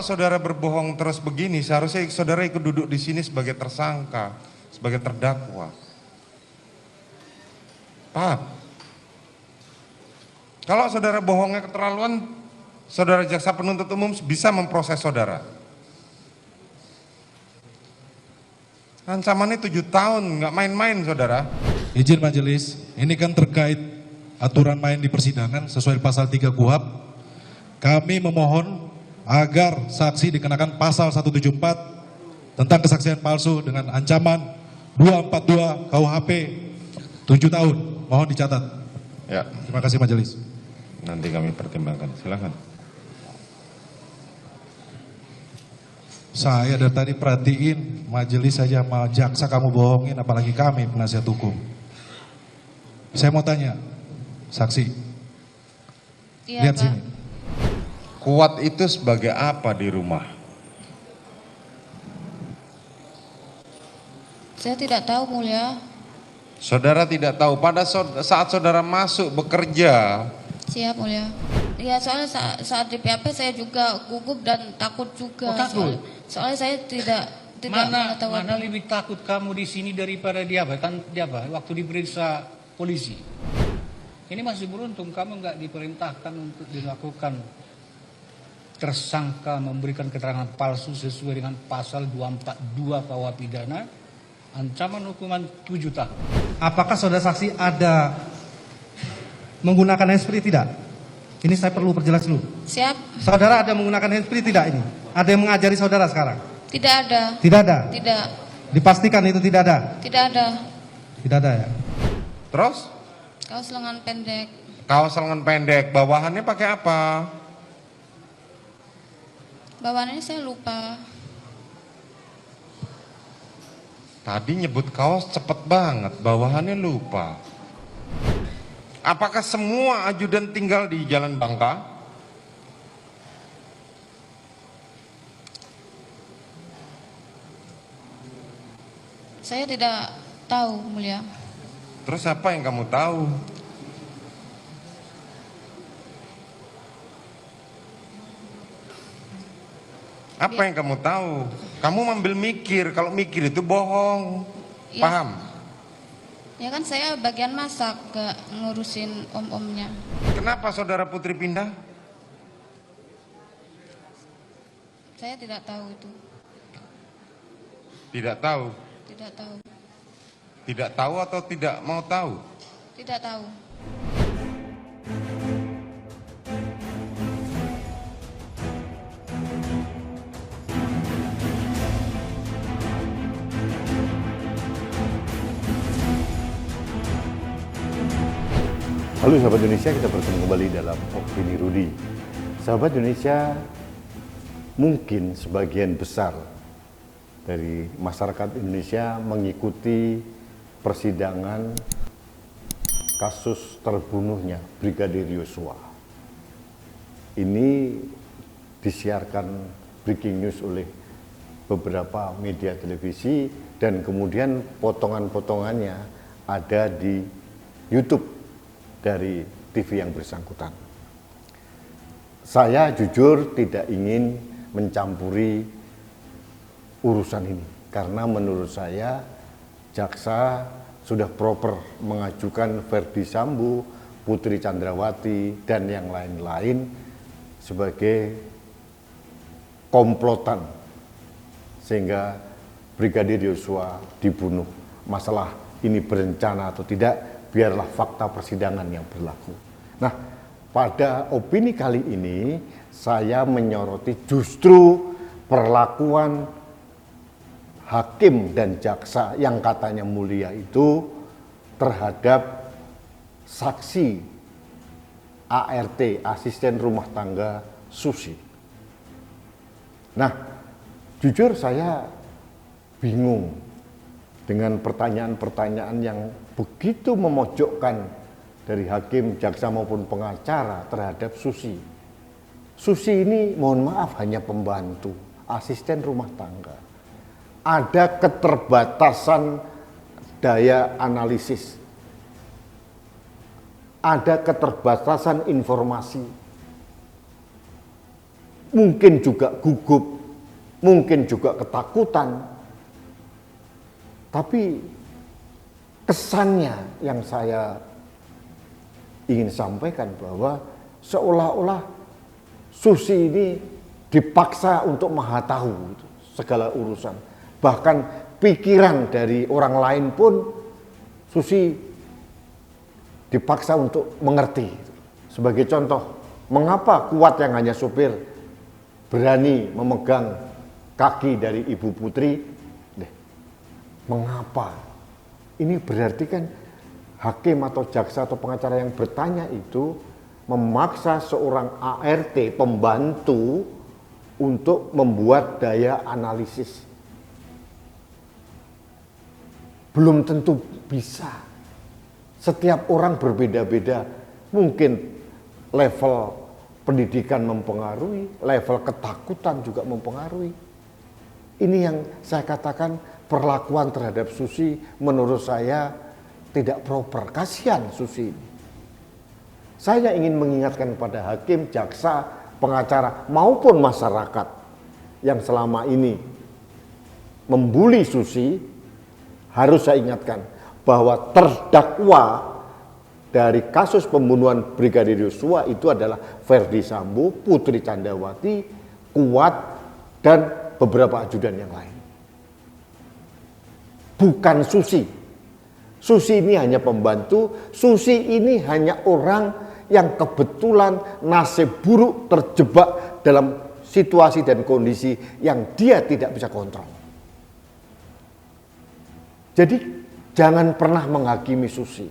Kalau saudara berbohong terus begini, seharusnya saudara ikut duduk di sini sebagai tersangka, sebagai terdakwa. Paham? Kalau saudara bohongnya keterlaluan, saudara jaksa penuntut umum bisa memproses saudara. Ancamannya 7 tahun, nggak main-main saudara. Izin majelis, ini kan terkait aturan main di persidangan sesuai pasal 3 KUHP. Kami memohon agar saksi dikenakan pasal 174 tentang kesaksian palsu dengan ancaman 242 KUHP 7 tahun. Mohon dicatat. Ya, Terima kasih majelis. nanti kami pertimbangkan. Silakan. Saya dari tadi perhatiin majelis saja sama jaksa kamu bohongin, apalagi kami penasihat hukum. Saya mau tanya, saksi, Iya, lihat Pak. sini. Kuat itu sebagai apa di rumah? Saya tidak tahu, Mulia. Saudara tidak tahu pada saat saudara masuk bekerja. Siap, Mulia. Iya, soalnya saat di PAP saya juga gugup dan takut juga. Oh, takut? Soalnya saya tidak mengetahui. Mana lebih takut kamu di sini daripada dia apa? Kan dia apa? Waktu diperiksa polisi. Ini masih beruntung kamu nggak diperintahkan untuk dilakukan tersangka memberikan keterangan palsu sesuai dengan pasal 242 KUH pidana, ancaman hukuman 7 tahun. Apakah saudara saksi ada menggunakan handsfree tidak? Ini saya perlu perjelas dulu. Siap? Saudara ada menggunakan handsfree tidak ini? Ada yang mengajari saudara sekarang? Tidak ada. Tidak ada? Tidak. Dipastikan itu tidak ada? Tidak ada. Tidak ada ya? Terus Kaos lengan pendek. kaos lengan pendek, bawahannya pakai apa? Bawaannya saya lupa. Tadi nyebut kaos cepet banget, bawahannya lupa. Apakah semua ajudan tinggal di Jalan Bangka? Saya tidak tahu, Mulia. Terus apa yang kamu tahu? Apa yang kamu tahu? Kamu ambil mikir, kalau mikir itu bohong. Iya. Paham? Ya kan saya bagian masak, gak ngurusin om-omnya. Kenapa saudara Putri pindah? Saya tidak tahu itu. Tidak tahu. Tidak tahu. Tidak tahu atau tidak mau tahu? Tidak tahu. Halo sahabat Indonesia, kita bertemu kembali dalam Opini Rudi. Sahabat Indonesia, mungkin sebagian besar dari masyarakat Indonesia mengikuti persidangan kasus terbunuhnya Brigadir Yosua. Ini disiarkan breaking news oleh beberapa media televisi dan kemudian potongan-potongannya ada di YouTube dari TV yang bersangkutan. Saya jujur tidak ingin mencampuri urusan ini karena menurut saya jaksa sudah proper mengajukan Verdi Sambo, Putri Candrawati dan yang lain-lain sebagai komplotan sehingga Brigadir Yosua dibunuh. Masalah ini berencana atau tidak, biarlah fakta persidangan yang berlaku. Nah, pada opini kali ini saya menyoroti justru perlakuan hakim dan jaksa yang katanya mulia itu terhadap saksi ART, asisten rumah tangga Susi. Nah, jujur saya bingung dengan pertanyaan-pertanyaan yang begitu memojokkan dari hakim, jaksa maupun pengacara terhadap Susi. Susi ini mohon maaf hanya pembantu, asisten rumah tangga. Ada keterbatasan daya analisis. Ada keterbatasan informasi. mungkin juga gugup, mungkin juga ketakutan. Tapi kesannya yang saya ingin sampaikan bahwa seolah-olah Susi ini dipaksa untuk maha tahu segala urusan. Bahkan pikiran dari orang lain pun Susi dipaksa untuk mengerti. Sebagai contoh, mengapa Kuat yang hanya sopir berani memegang kaki dari Ibu Putri? Mengapa? Ini berarti kan hakim atau jaksa atau pengacara yang bertanya itu memaksa seorang ART pembantu untuk membuat daya analisis. Belum tentu bisa. Setiap orang berbeda-beda. Mungkin level pendidikan mempengaruhi, level ketakutan juga mempengaruhi. Ini yang saya katakan perlakuan terhadap Susi menurut saya tidak proper. Kasihan Susi ini. Saya ingin mengingatkan kepada hakim, jaksa, pengacara maupun masyarakat yang selama ini membuli Susi, harus saya ingatkan bahwa terdakwa dari kasus pembunuhan Brigadir Yosua itu adalah Ferdi Sambo, Putri Candrawati, Kuat, dan beberapa ajudan yang lain. Bukan Susi. Susi ini hanya pembantu, Susi ini hanya orang yang kebetulan nasib buruk terjebak dalam situasi dan kondisi yang dia tidak bisa kontrol. Jadi jangan pernah menghakimi Susi.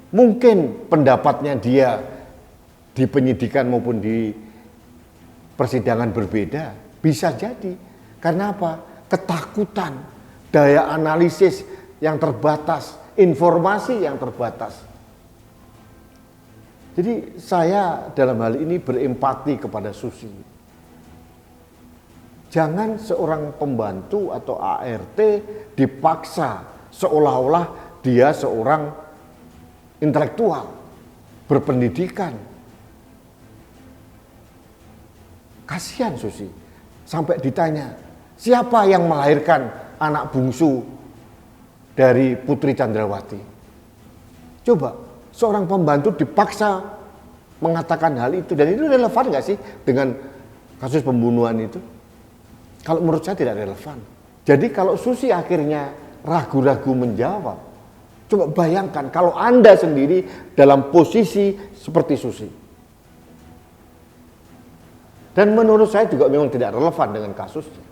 Mungkin pendapatnya dia di penyidikan maupun di persidangan berbeda, bisa jadi. Karena apa? Ketakutan, daya analisis yang terbatas, informasi yang terbatas. Jadi saya dalam hal ini berempati kepada Susi. Jangan seorang pembantu atau ART dipaksa seolah-olah dia seorang intelektual, berpendidikan. Kasihan Susi. Sampai ditanya, siapa yang melahirkan anak bungsu dari Putri Candrawati? Coba. Seorang pembantu dipaksa mengatakan hal itu. Dan itu relevan gak sih dengan kasus pembunuhan itu? Kalau menurut saya tidak relevan. Jadi kalau Susi akhirnya ragu-ragu menjawab, coba bayangkan kalau Anda sendiri dalam posisi seperti Susi. Dan menurut saya juga memang tidak relevan dengan kasusnya.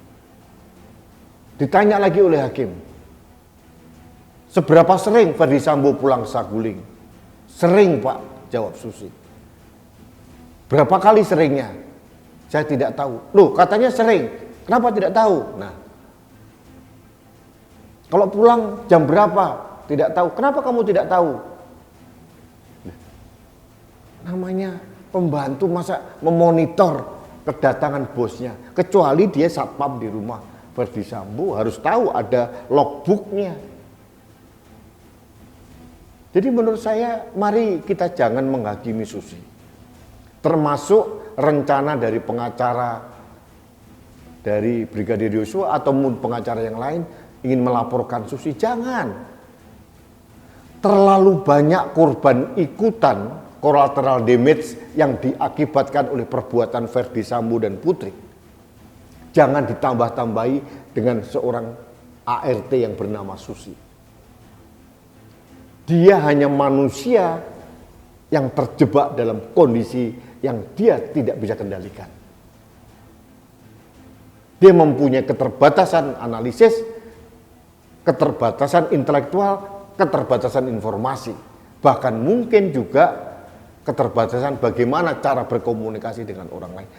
Ditanya lagi oleh hakim, seberapa sering Ferdi Sambo pulang Saguling? Sering Pak, jawab Susi. Berapa kali seringnya? Saya tidak tahu. Loh katanya sering, kenapa tidak tahu? Nah, kalau pulang jam berapa? Tidak tahu. Kenapa kamu tidak tahu? Namanya pembantu masa memonitor kedatangan bosnya. Kecuali dia satpam di rumah Ferdi Sambo harus tahu ada logbooknya. Jadi menurut saya mari kita jangan menghakimi Susi. Termasuk rencana dari pengacara dari Brigadir Yosua atau pengacara yang lain ingin melaporkan Susi. Jangan. Terlalu banyak korban ikutan collateral damage yang diakibatkan oleh perbuatan Ferdi Sambo dan Putri. Jangan ditambah-tambahi dengan seorang ART yang bernama Susi. Dia hanya manusia yang terjebak dalam kondisi yang dia tidak bisa kendalikan. Dia mempunyai keterbatasan analisis, keterbatasan intelektual, keterbatasan informasi. Bahkan mungkin juga keterbatasan bagaimana cara berkomunikasi dengan orang lain.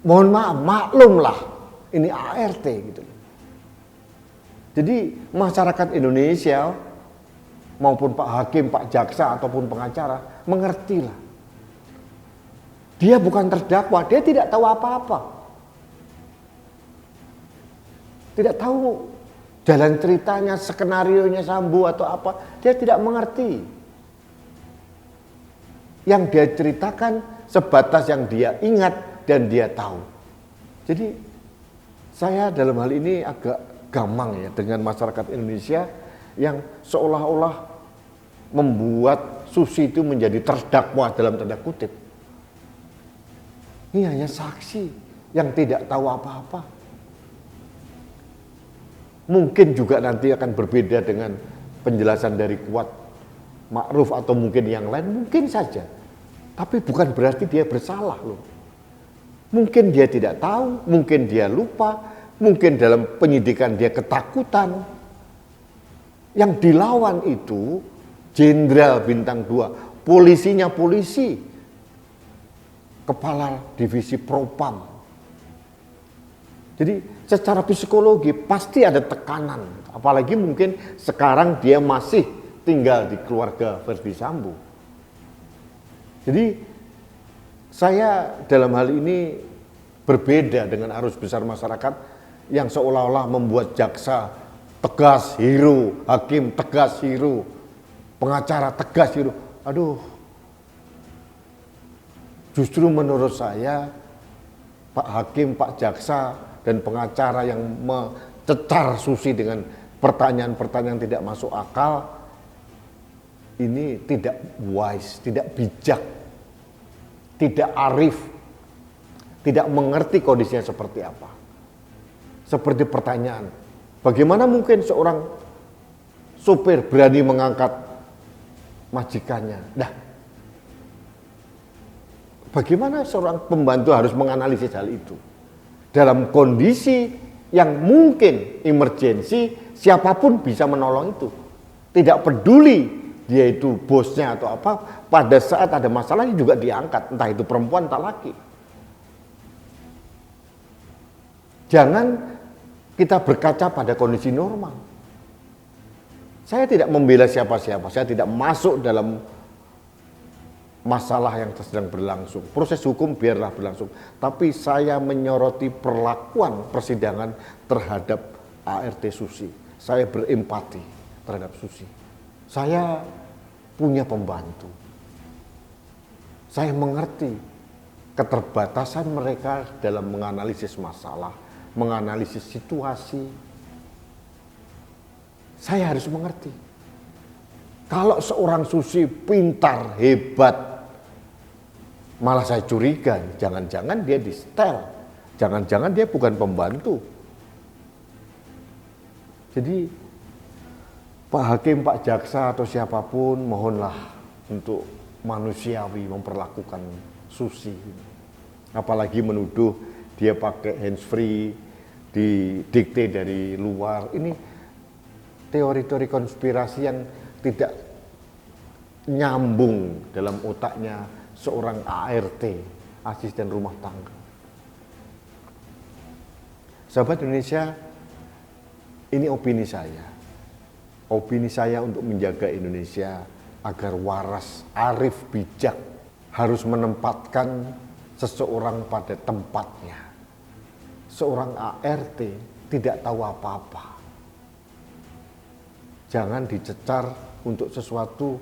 Mohon maaf, maklumlah, ini ART gitu. Jadi masyarakat Indonesia maupun Pak Hakim, Pak Jaksa ataupun pengacara mengertilah. Dia bukan terdakwa, dia tidak tahu apa-apa. Tidak tahu jalan ceritanya, skenarionya Sambo atau apa, dia tidak mengerti. Yang dia ceritakan sebatas yang dia ingat dan dia tahu. Jadi saya dalam hal ini agak gamang ya dengan masyarakat Indonesia yang seolah-olah membuat Susi itu menjadi terdakwa dalam tanda kutip. Ini hanya saksi yang tidak tahu apa-apa. Mungkin juga nanti akan berbeda dengan penjelasan dari Kuat Ma'ruf atau mungkin yang lain, mungkin saja. Tapi bukan berarti dia bersalah loh. Mungkin dia tidak tahu, mungkin dia lupa, mungkin dalam penyidikan dia ketakutan. Yang dilawan itu Jenderal Bintang 2, polisinya polisi, Kepala Divisi Propam. Jadi secara psikologi pasti ada tekanan, apalagi mungkin sekarang dia masih tinggal di keluarga Verdi Sambo. Jadi saya dalam hal ini berbeda dengan arus besar masyarakat yang seolah-olah membuat jaksa tegas hero, hakim tegas hero, pengacara tegas hero. Aduh, justru menurut saya Pak Hakim, Pak Jaksa, dan pengacara yang mencecar Susi dengan pertanyaan-pertanyaan tidak masuk akal, ini tidak wise, tidak bijak, tidak arif, tidak mengerti kondisinya seperti apa. Seperti pertanyaan, bagaimana mungkin seorang sopir berani mengangkat majikannya? Nah, bagaimana seorang pembantu harus menganalisis hal itu? Dalam kondisi yang mungkin emergensi, siapapun bisa menolong itu. Tidak peduli dia itu bosnya atau apa, pada saat ada masalah juga diangkat, entah itu perempuan entah laki. Jangan kita berkaca pada kondisi normal. Saya tidak membela siapa-siapa, saya tidak masuk dalam masalah yang sedang berlangsung. Proses hukum biarlah berlangsung. Tapi saya menyoroti perlakuan persidangan terhadap ART Susi. Saya berempati terhadap Susi. Saya punya pembantu. Saya mengerti keterbatasan mereka dalam menganalisis masalah, menganalisis situasi. Saya harus mengerti. Kalau seorang Susi pintar, hebat, malah saya curiga, jangan-jangan dia di setel, jangan-jangan dia bukan pembantu. Jadi Pak Hakim, Pak Jaksa atau siapapun mohonlah untuk manusiawi memperlakukan Susi. Apalagi menuduh dia pakai handsfree, didikte dari luar. Ini teori-teori konspirasi yang tidak nyambung dalam otaknya seorang ART, asisten rumah tangga. Sahabat Indonesia, ini opini saya. Opini saya untuk menjaga Indonesia agar waras, arif, bijak, harus menempatkan seseorang pada tempatnya. Seorang ART tidak tahu apa-apa. Jangan dicecar untuk sesuatu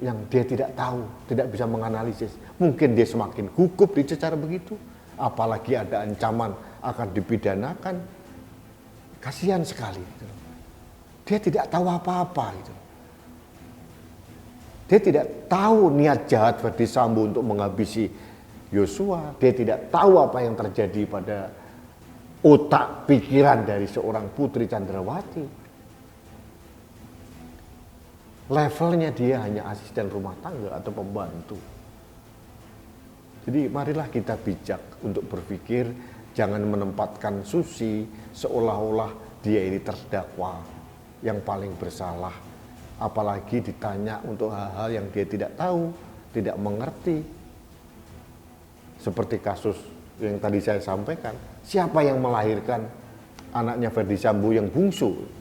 yang dia tidak tahu, tidak bisa menganalisis. Mungkin dia semakin gugup dicecar begitu, apalagi ada ancaman akan dipidanakan. Kasihan sekali. Dia tidak tahu apa-apa. Dia tidak tahu niat jahat Verdi Sambo untuk menghabisi Yosua. Dia tidak tahu apa yang terjadi pada otak pikiran dari seorang Putri Candrawati. Levelnya dia hanya asisten rumah tangga atau pembantu. Jadi marilah kita bijak untuk berpikir, jangan menempatkan Susi seolah-olah dia ini terdakwa yang paling bersalah. Apalagi ditanya untuk hal-hal yang dia tidak tahu, tidak mengerti. Seperti kasus yang tadi saya sampaikan, siapa yang melahirkan anaknya Verdi Sambo yang bungsu?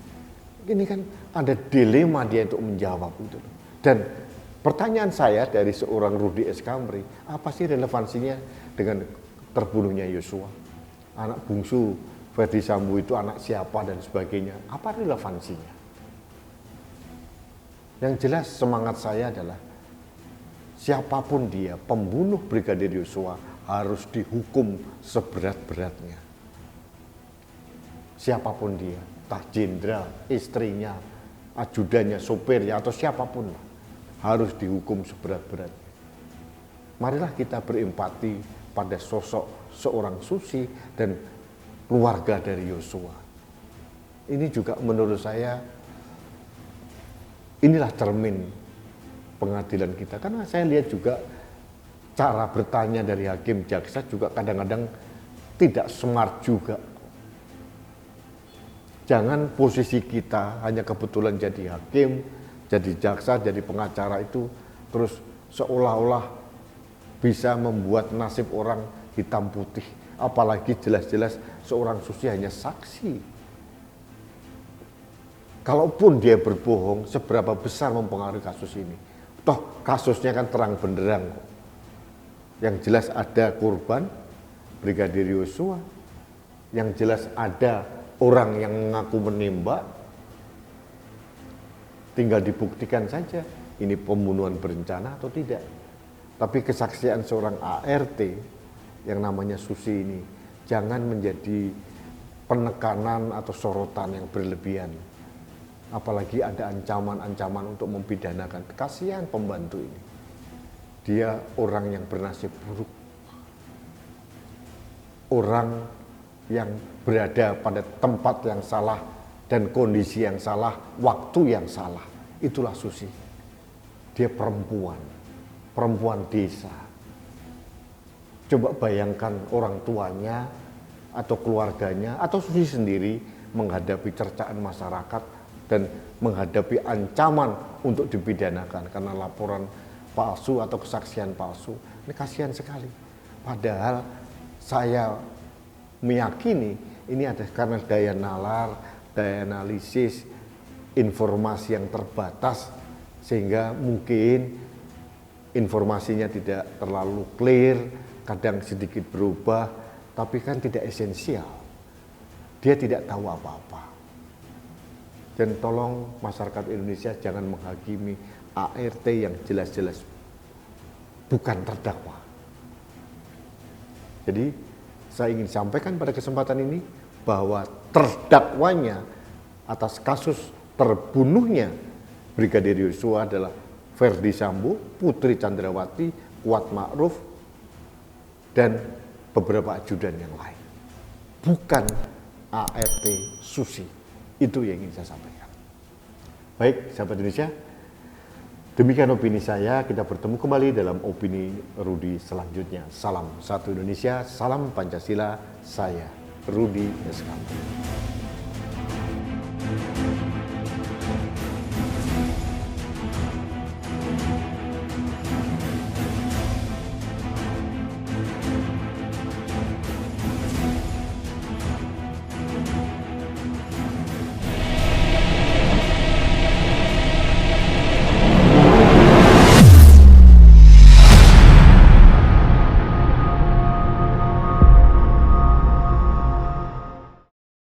Ini kan ada dilema dia untuk menjawab itu. Dan pertanyaan saya dari seorang Rudi S. Kamri, apa sih relevansinya dengan terbunuhnya Yosua? Anak bungsu Verdi Sambo itu anak siapa dan sebagainya. Apa relevansinya? Yang jelas semangat saya adalah siapapun dia, pembunuh Brigadir Yosua harus dihukum seberat-beratnya. Siapapun dia, entah jenderal, istrinya, ajudannya, sopirnya, atau siapapun, harus dihukum seberat-beratnya. Marilah kita berempati pada sosok seorang Susi dan keluarga dari Yosua. Ini juga menurut saya, inilah cermin pengadilan kita. Karena saya lihat juga cara bertanya dari hakim jaksa juga kadang-kadang tidak smart juga. Jangan posisi kita hanya kebetulan jadi hakim, jadi jaksa, jadi pengacara itu terus seolah-olah bisa membuat nasib orang hitam putih. Apalagi jelas-jelas seorang Susi hanya saksi. Kalaupun dia berbohong, seberapa besar mempengaruhi kasus ini? Toh kasusnya kan terang benderang kok. Yang jelas ada korban, Brigadir Yosua. Yang jelas ada orang yang mengaku menembak. Tinggal dibuktikan saja ini pembunuhan berencana atau tidak. Tapi kesaksian seorang ART yang namanya Susi ini jangan menjadi penekanan atau sorotan yang berlebihan. Apalagi ada ancaman-ancaman untuk mempidanakan. Kasihan pembantu ini. Dia orang yang bernasib buruk. Orang yang berada pada tempat yang salah dan kondisi yang salah, waktu yang salah. Itulah Susi. Dia perempuan desa. Coba bayangkan orang tuanya atau keluarganya atau Susi sendiri menghadapi cercaan masyarakat dan menghadapi ancaman untuk dipidanakan karena laporan palsu atau kesaksian palsu. Ini kasihan sekali. Padahal saya meyakini ini ada karena daya nalar, daya analisis, informasi yang terbatas sehingga mungkin informasinya tidak terlalu clear, kadang sedikit berubah, tapi kan tidak esensial. Dia tidak tahu apa-apa. Dan tolong masyarakat Indonesia jangan menghakimi ART yang jelas-jelas bukan terdakwa. Jadi saya ingin sampaikan pada kesempatan ini bahwa terdakwanya atas kasus terbunuhnya Brigadir Yosua adalah Ferdi Sambo, Putri Candrawati, Kuat Ma'ruf, dan beberapa ajudan yang lain. Bukan ART Susi. Itu yang ingin saya sampaikan. Baik, sahabat Indonesia, demikian opini saya. Kita bertemu kembali dalam opini Rudi selanjutnya. Salam satu Indonesia, salam Pancasila. Saya Rudi Eskampo.